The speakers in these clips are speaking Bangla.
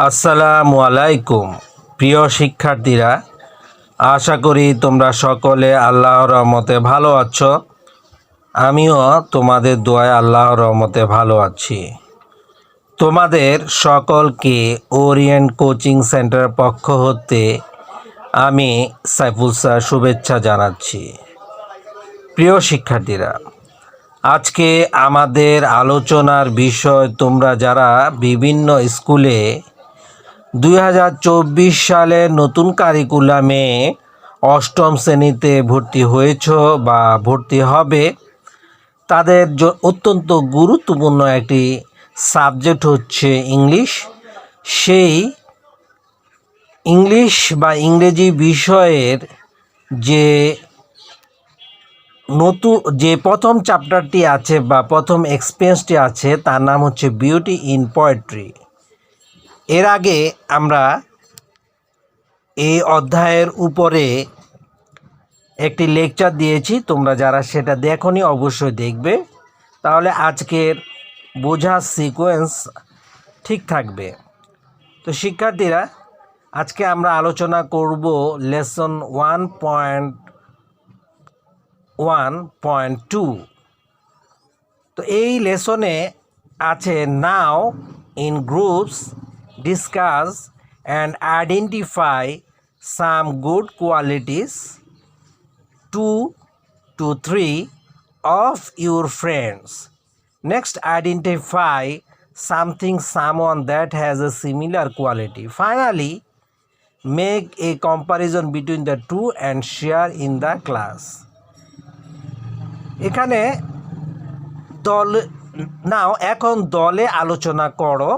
আসসালামু আলাইকুম প্রিয় শিক্ষার্থীরা, আশা করি তোমরা সকলে আল্লাহর রহমতে ভালো আছো। আমিও তোমাদের দোয়ায় আল্লাহর রহমতে ভালো আছি। তোমাদের সকলকে ওরিয়েন্ট কোচিং সেন্টার পক্ষ হতে আমি সাইফুল স্যার শুভেচ্ছা জানাচ্ছি। প্রিয় শিক্ষার্থীরা, আজকে আমাদের আলোচনার বিষয়, তোমরা যারা বিভিন্ন স্কুলে 2024 সালে নতুন কারিকুলামে অষ্টম শ্রেণীতে ভর্তি হয়েছ বা ভর্তি হবে, তাদের অত্যন্ত গুরুত্বপূর্ণ একটি সাবজেক্ট হচ্ছে ইংলিশ। সেই ইংলিশ বা ইংরেজি বিষয়ের যে প্রথম চ্যাপ্টারটি আছে বা প্রথম এক্সপিরিয়েন্সটি আছে, তার নাম হচ্ছে বিউটি ইন পোয়েট্রি। এর আগে আমরা এই অধ্যায়ের উপরে একটি লেকচার দিয়েছি, তোমরা যারা সেটা দেখোনি অবশ্যই দেখবে, তাহলে আজকের বোঝার সিকোয়েন্স ঠিক থাকবে। তো শিক্ষার্থীরা, আজকে আমরা আলোচনা করব লেসন 1.1.2। তো এই লেসনে আছে নাও in groups discuss and identify some good qualities 2 to 3 of your friends. Next, identify someone that has a similar quality. Finally, make a comparison between the two and share in the class. এখানে এখন দলে আলোচনা করো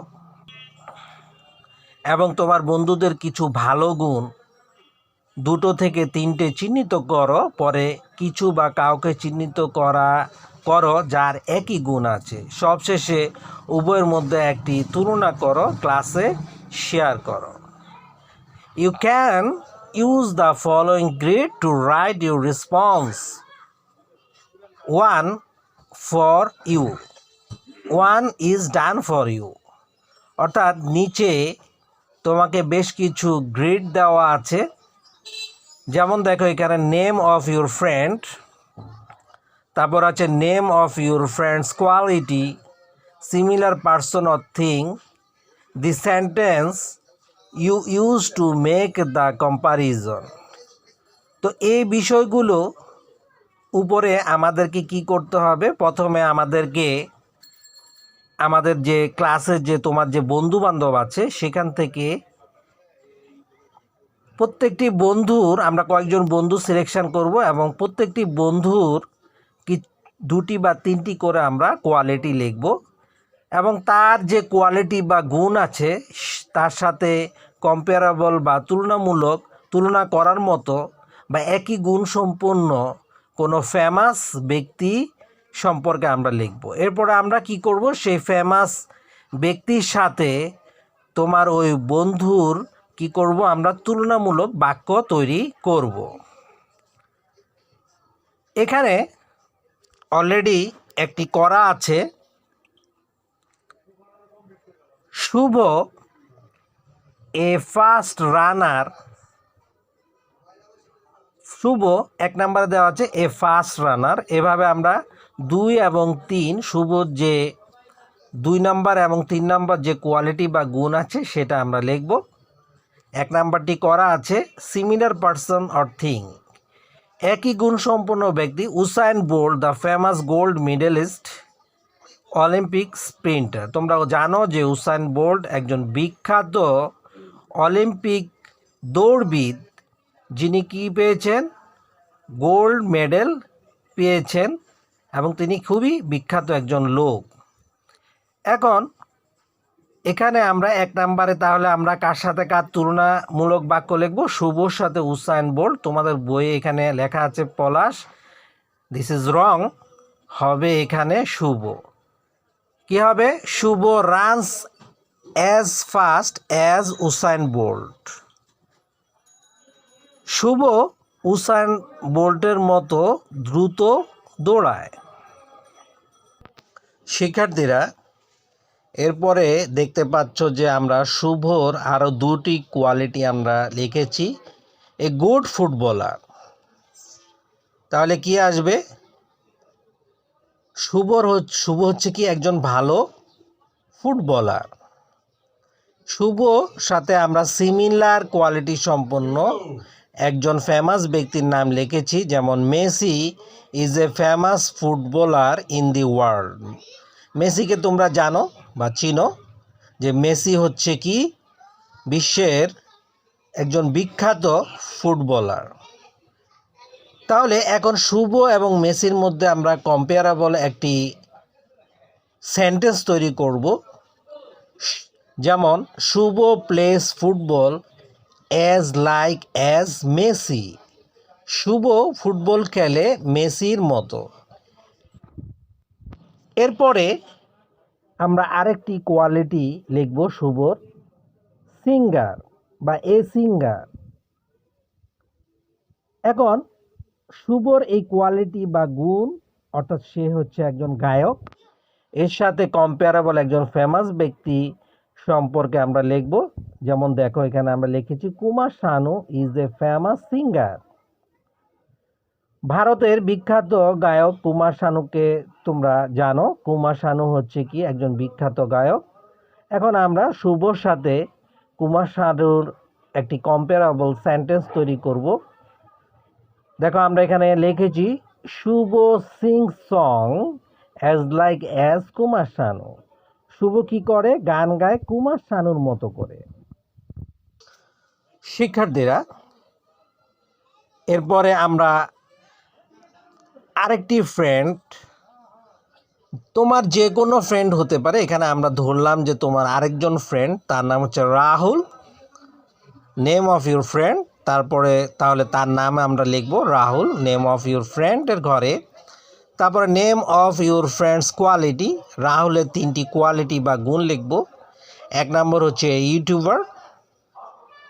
এবং তোমার বন্ধুদের কিছু ভালো গুণ 2 থেকে 3টে চিহ্নিত করো, পরে কিছু বা কাউকে চিহ্নিত করো যার একই গুণ আছে। সবশেষে উভয়ের মধ্যে একটি তুলনা করো, ক্লাসে শেয়ার করো। You can use the following grid to write your response. 1 for you, 1 is done for you. অর্থাৎ নিচে তোমাকে বেশ কিছু গ্রিড দেওয়া আছে, যেমন দেখো এখানে নেম অফ ইউর ফ্রেন্ড, তারপর আছে name of your friends quality, similar person or thing, the sentence you use to make the comparison. তো এই বিষয়গুলো উপরে আমাদেরকে কি করতে হবে? প্রথমে আমাদের যে ক্লাসের যে তোমার যে বন্ধু বান্ধব আছে, সেখান থেকে প্রত্যেকটি বন্ধুর আমরা কয়েকজন বন্ধু সিলেকশন করব এবং প্রত্যেকটি বন্ধুর 2টি বা 3টি করে আমরা কোয়ালিটি লিখব এবং তার যে কোয়ালিটি বা গুণ আছে তার সাথে কম্পেয়ারেবল বা তুলনা করার মতো বা একই গুণ সম্পন্ন কোনো ফেমাস ব্যক্তি সম্পর্কে আমরা লিখব। এরপরে আমরা কি করব? সেই ফেমাস ব্যক্তির সাথে তোমার ওই বন্ধুর কি করব? আমরা তুলনামূলক বাক্য তৈরি করব। এখানে অলরেডি একটি করা আছে। শুভ এ ফাস্ট রানার। শুভ 1 নম্বরে দেওয়া আছে এ ফাস্ট রানার। এভাবে আমরা 2 এবং 3 শুভর যে 2 নম্বর এবং 3 নম্বর যে কোয়ালিটি বা গুণ আছে সেটা আমরা লিখব। 1 নাম্বারটি করা আছে সিমিলার পারসন অর থিং, একই গুণ সম্পন্ন ব্যক্তি। Usain Bolt the famous gold medalist Olympic sprinter. তোমরা জানো যে উসাইন বোল্ট একজন বিখ্যাত অলিম্পিক দৌড়বিদ, যিনি কি পেয়েছেন? গোল্ড মেডেল পেয়েছেন এবং তিনি খুবই বিখ্যাত একজন লোক। এখন এখানে আমরা 1 নম্বরে তাহলে আমরা কার সাথে কার তুলনামূলক বাক্য লিখব? শুভর সাথে উসাইন বোল্ট। তোমাদের বইয়ে এখানে লেখা আছে পলাশ, দিস ইজ রং, হবে এখানে শুভ। কি হবে? Shubho runs as fast as Usain Bolt. Shubho Usain বোল্টের মতো দ্রুত দৌড়ায়। শিক্ষার্থীরা, এরপরে দেখতে পাচ্ছ যে আমরা শুভর আরও দুটি কোয়ালিটি আমরা লিখেছি। এ গুড ফুটবলার, তাহলে কি আসবে? শুভ হচ্ছে কি একজন ভালো ফুটবলার। শুভ সাথে আমরা সিমিলার কোয়ালিটি সম্পন্ন একজন ফেমাস ব্যক্তির নাম লিখেছি, যেমন Messi is a famous footballer in the world. মেসিকে তোমরা জানো বা চিনো যে মেসি হচ্ছে কি বিশ্বের একজন বিখ্যাত ফুটবলার। তাহলে এখন শুভ এবং মেসির মধ্যে আমরা কম্পেয়ারেবল একটি সেন্টেন্স তৈরি করব, যেমন Shubho plays football as like as Messi. Shubho football খেলে মেসির মতো। এরপরে আমরা আরেকটি কোয়ালিটি লিখব শুভর, সিঙ্গার বা এ সিঙ্গার। এখন শুভর এই কোয়ালিটি বা গুণ, অর্থাৎ সে হচ্ছে একজন গায়ক, এর সাথে কম্পেয়ারেবল একজন ফেমাস ব্যক্তি সম্পর্কে আমরা লিখব। যেমন দেখো এখানে আমরা লিখেছি Kumar Sanu is a famous singer. ভারতের বিখ্যাত গায়ক কুমার শানুকে তোমরা জানো। কুমার শানু হচ্ছে কি একজন বিখ্যাত গায়ক। এখন আমরা শুভর সাথে কুমার শানুর একটি কম্পেয়ারেবল সেন্টেন্স তৈরি করব। দেখো আমরা এখানে লিখেছি Shubho sings song as like as Kumar Sanu. Shubho কি করে? গান গায় কুমার শানুর মতো করে। শিক্ষার্থীরা, এরপরে আমরা আরেকটি ফ্রেন্ড, তোমার যে কোনো ফ্রেন্ড হতে পারে, এখানে আমরা ধরলাম যে তোমার আরেকজন ফ্রেন্ড, তার নাম হচ্ছে Rahul, name of your friend. তারপরে তাহলে তার নামে আমরা লিখব রাহুল, নেম অফ ইউর ফ্রেন্ডের ঘরে। তারপরে name of your friends quality, রাহুলের তিনটি কোয়ালিটি বা গুণ লিখব। এক নম্বর হচ্ছে ইউটিউবার,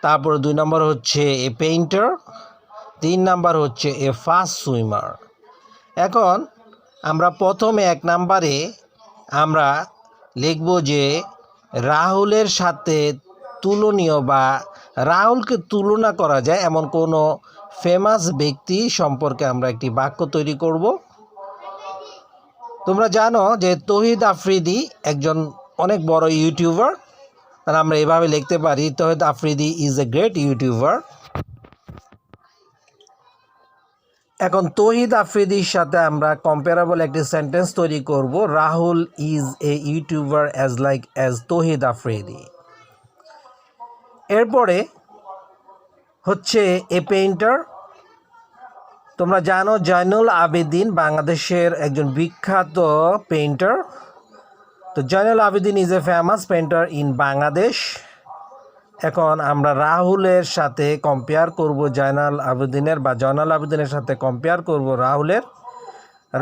তারপরে দুই নম্বর হচ্ছে এ পেইন্টার, তিন নাম্বার হচ্ছে এ ফাস্ট সুইমার। এখন আমরা প্রথমে এক নাম্বারে আমরা লিখব যে রাহুলের সাথে তুলনীয় বা রাহুলকে তুলনা করা যায় এমন কোনো ফেমাস ব্যক্তি সম্পর্কে আমরা একটি বাক্য তৈরি করব। তোমরা জানো যে তৌহিদ আফ্রিদি একজন অনেক বড় ইউটিউবার, তাহলে আমরা এভাবে লিখতে পারি Tauhid Afridi is a great YouTuber. এখন তৌহিদ আফ্রিদির সাথে আমরা কম্পারেবল একটি সেন্টেন্স তৈরি করব, Rahul is a YouTuber as like as Tauhid Afridi. এরপরে হচ্ছে এ পেইন্টার। তোমরা জানো জয়নুল আবেদিন বাংলাদেশের একজন বিখ্যাত পেইন্টার। তো Zainul Abedin is a famous painter in Bangladesh. এখন আমরা রাহুলের সাথে কম্পেয়ার করব জয়নুল আবেদিনের সাথে কম্পেয়ার করব রাহুলের।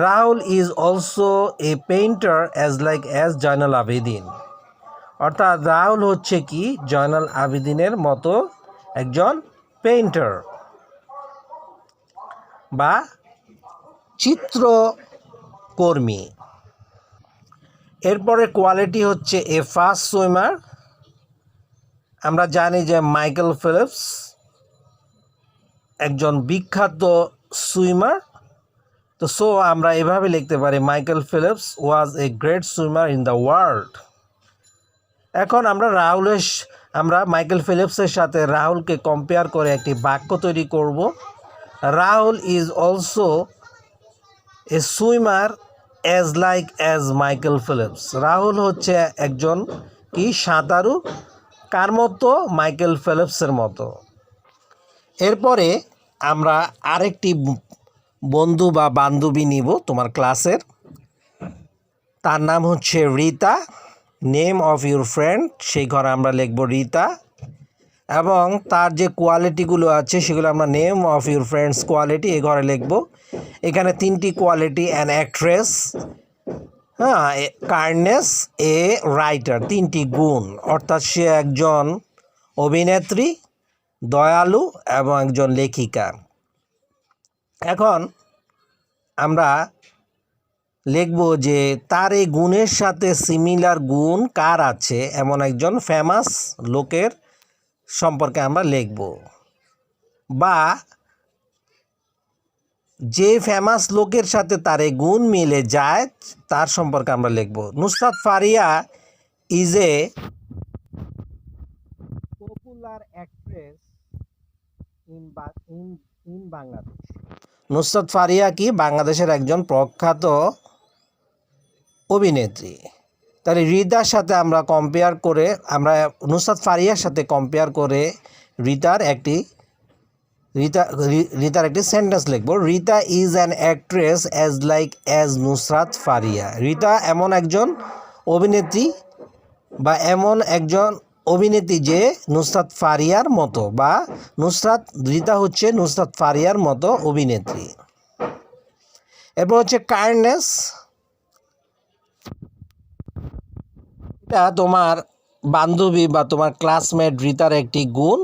Rahul is also a painter as like as Zainul Abedin. অর্থাৎ রাহুল হচ্ছে কি জয়নুল আবেদিনের মতো একজন পেইন্টার বা চিত্রকর্মী। এরপরে কোয়ালিটি হচ্ছে এ ফাস্ট সুইমার। আমরা জানি যে মাইকেল ফেলপস একজন বিখ্যাত সুইমার। তো আমরা এভাবে লিখতে পারি Michael Phelps was a great swimmer in the world. এখন আমরা মাইকেল ফেলপসের সাথে রাহুলকে কম্পেয়ার করে একটি বাক্য তৈরি করব। Rahul is also A swimmer as like as Michael Phelps. Rahul হচ্ছে একজন কি সাঁতারু, কার মতো? মাইকেল ফেলপসের মতো। এরপরে আমরা আরেকটি বন্ধু বা বান্ধবী নিব তোমার ক্লাসের, তার নাম হচ্ছে Rita, name of your friend, সেই ঘরে আমরা লিখব রীতা। এবং তার যে কোয়ালিটিগুলো আছে সেগুলো আমরা name of your friends quality এই ঘরে লিখব। এখানে তিনটি quality, an actress, kindness, a writer, তিনটি গুণ, অর্থাৎ সে একজন অভিনেত্রী, দয়ালু এবং একজন লেখিকা। এখন আমরা লিখব যে তার এই গুণের সাথে সিমিলার গুণ কার আছে এমন একজন ফেমাস লোকের সম্পর্কে আমরা লিখব, বা যে ফেমাস লোকের সাথে তার এই গুণ মিলে যায় তার সম্পর্কে আমরা লিখব। Nusrat Faria is a popular actress in Bangladesh. Nusrat Faria কি বাংলাদেশের একজন প্রখ্যাত অভিনেত্রী। তাহলে রিতার সাথে আমরা কম্পেয়ার করে, আমরা নুসরাত ফারিয়ার সাথে কম্পেয়ার করে রিতার একটি সেন্টেন্স লিখব। Rita is an actress as like as Nusrat Faria. Rita এমন একজন অভিনেত্রী বা এমন একজন অভিনেত্রী যে নুসরাত ফারিয়ার মতো, বা রিতা হচ্ছে নুসরাত ফারিয়ার মতো অভিনেত্রী। এরপর হচ্ছে কাইন্ডনেস। এটা তোমার বান্ধবী বা তোমার ক্লাসমেট রিতার একটি গুণ।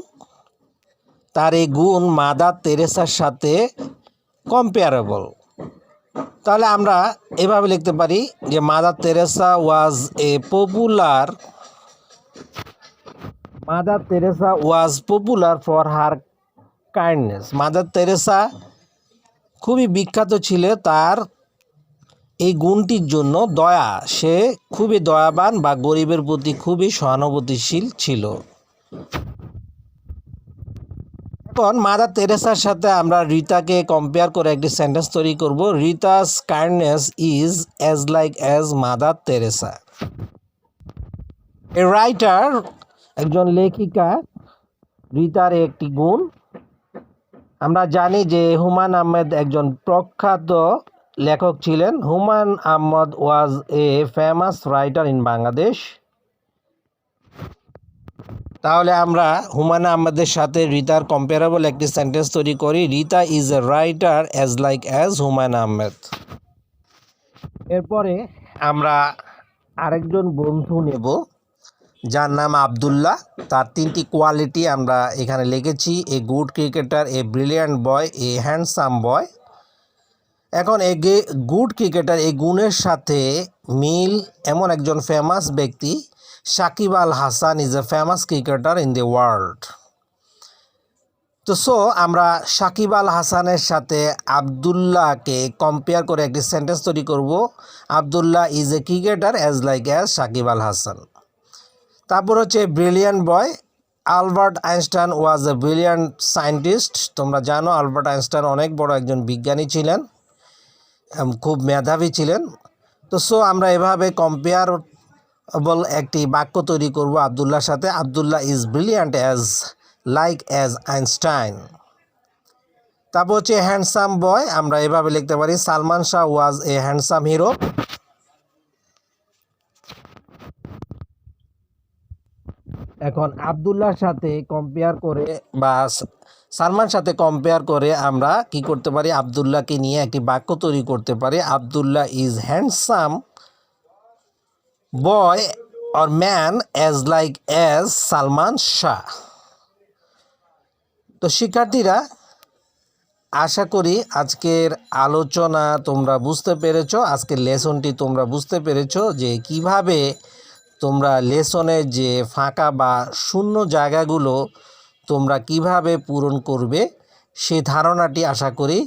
তার এই গুণ মাদার তেরেসার সাথে কম্পেয়ারেবল। তাহলে আমরা এভাবে লিখতে পারি যে mother Teresa was popular for her kindness. Mother Teresa খুবই বিখ্যাত ছিল তার এই গুণটির জন্য, দয়া। সে খুবই দয়াবান বা গরিবের প্রতি খুবই সহানুভূতিশীল ছিল। এখন মাদার তেরেসার সাথে আমরা রিতাকে কম্পেয়ার করে একটি সেন্টেন্স তৈরি করব। রিতাস kindness is as like as mother Teresa. A writer, একজন লেখিকা, রিতার একটি গুণ। আমরা জানি যে হুমায়ুন আহমেদ একজন প্রখ্যাত লেখক ছিলেন। Humayun Ahmed was a famous writer in Bangladesh. তাহলে আমরা হুমায়ুন আহমেদের সাথে রিতার কম্পারেবল একটি সেন্টেন্স তৈরি করি। Rita is a writer as like as Humayun Ahmed. এরপরে আমরা আরেকজন বন্ধু নেব যার নাম আবদুল্লাহ। তার 3টি কোয়ালিটি আমরা এখানে লিখেছি: a good cricketer, A brilliant boy, a handsome boy. এখন এই গুড ক্রিকেটার এই গুণের সাথে মিল এমন একজন ফেমাস ব্যক্তি, Shakib Al Hasan is a famous cricketer in the world. তো আমরা সাকিব আল হাসানের সাথে আবদুল্লাহকে কম্পেয়ার করে একটি সেন্টেন্স তৈরি করব। Abdullah is a cricketer as like as Shakib Al Hasan. তারপর হচ্ছে brilliant boy. Albert Einstein was a brilliant scientist. তোমরা জানো আলবার্ট আইনস্টাইন অনেক বড় একজন বিজ্ঞানী ছিলেন, খুব মেধাবী ছিলেন। তো আমরা এভাবে কম্পেয়ারেবল একটি বাক্য তৈরি করব আবদুল্লাহর সাথে। Abdullah is brilliant as like as Einstein. তারপর হচ্ছে হ্যান্ডসাম বয়। আমরা এভাবে লিখতে পারি সালমান শাহ ওয়াজ এ হ্যান্ডসাম হিরো। এখন আবদুল্লাহর সাথে কম্পেয়ার করে বা সালমান সাথে কম্পেয়ার করে আমরা কি করতে পারি, আবদুল্লাহকে নিয়ে একটি বাক্য তৈরি করতে পারি। Abdullah is handsome boy or man as like as Salman Shah. তো শিক্ষার্থীরা, আশা করি আজকের আলোচনা তোমরা বুঝতে পেরেছো, আজকের লেসনটি তোমরা বুঝতে পেরেছো যে কিভাবে তোমরা লেসনের যে ফাঁকা বা শূন্য জায়গাগুলো তোমরা কিভাবে পূরণ করবে সেই ধারণাটি আশা করি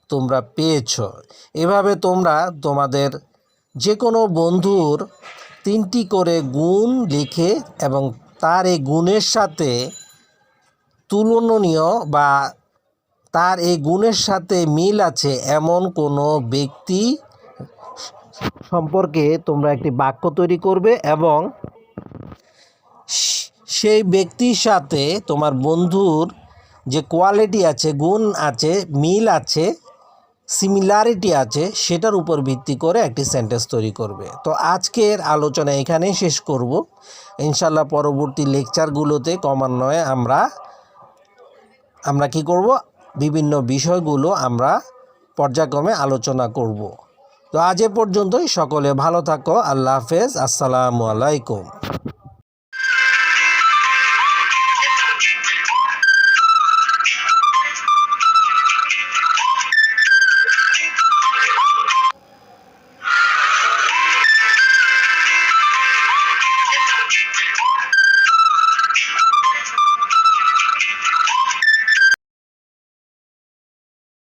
তোমরা পেয়েছো। এভাবে তোমরা তোমাদের যে কোনো বন্ধুর 3টি করে গুণ লিখে এবং তার এই গুণের সাথে তুলনীয় বা তার এই গুণের সাথে মিল আছে এমন কোনো ব্যক্তি সম্পর্কে তোমরা একটি বাক্য তৈরি করবে এবং সেই ব্যক্তির সাথে তোমার বন্ধুর যে কোয়ালিটি আছে, গুণ আছে, মিল আছে, সিমিলারিটি আছে, সেটার উপর ভিত্তি করে একটি সেন্টেন্স তৈরি করবে। তো আজকের আলোচনা এখানেই শেষ করব। ইনশাল্লাহ পরবর্তী লেকচারগুলোতে ক্রমান্বয়ে আমরা কি করব, বিভিন্ন বিষয়গুলো আমরা পর্যায়ক্রমে আলোচনা করব। তো আজ এ পর্যন্তই। সকলে ভালো থাকো। আল্লাহ হাফেজ। আসসালামু আলাইকুম।